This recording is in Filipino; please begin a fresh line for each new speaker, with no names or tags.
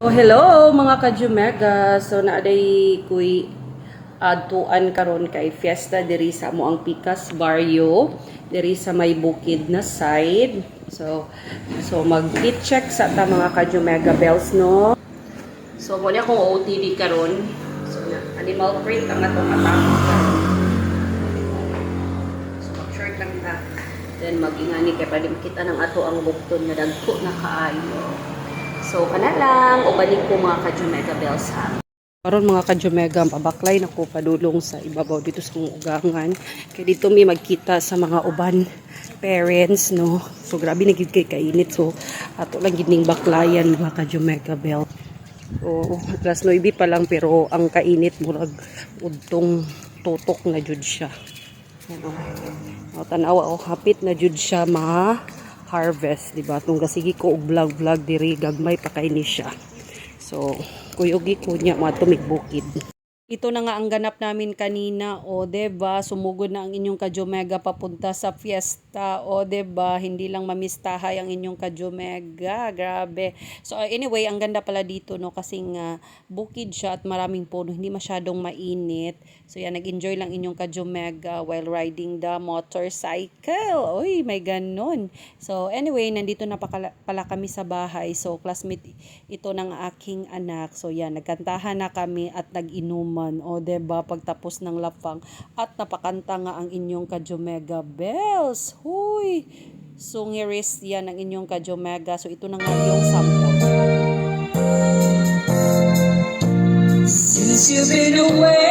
Oh, hello mga ka-Jumega. So naaday kuy adtuan karon kay fiesta diri sa amo ang Picas Barrio diri sa may bukid na side. So mag-fit check sa ta mga ka-Jumega bells no. So mo akong OOTD karon. So na animal print ang atong atapos karon. So mag-short lang ta. Then mag-ingani kay pwede makita ng ato ang bukton nga dagko na kaayo. So, kana lang, ubalik ko mga ka-Jumega bells ha. Karon mga ka-Jumega, pabaklay na ko padulong sa ibabaw dito sa kong ugangan. Kaya dito may magkita sa mga uban parents, no. So, grabe nagigit kay kainit. So, ato lang gining baklayan mga ka-Jumega bells. So, alas 9 pa lang pero ang kainit murag udtong tutok na jud siya. Ano. Tanawa o hapit na jud siya harvest, di ba? Tung gasigi ko og vlog diri gagmay pa kay ni siya. So, kuyogi ko niya mga tumigbukid. Ito na nga ang ganap namin kanina, o deba, sumugod na ang inyong ka-Jumega papunta sa fiesta, o deba, hindi lang mamistahay ang inyong ka-Jumega, grabe. So anyway, ang ganda pala dito, no, kasi nga bukid siya at maraming puno, hindi masyadong mainit. So yan, nag-enjoy lang inyong ka-Jumega while riding the motorcycle. Oy, may ganon. So anyway, nandito na pala kami sa bahay. So classmate ito ng aking anak. So yan, nagkantahan na kami at nag-inuman. O deba, pagtapos ng lapang at napakanta nga ang inyong ka-Jumega bells. Huy! Sungiris yan ang inyong ka-Jumega. So ito na nga yung sample.
Since you've been away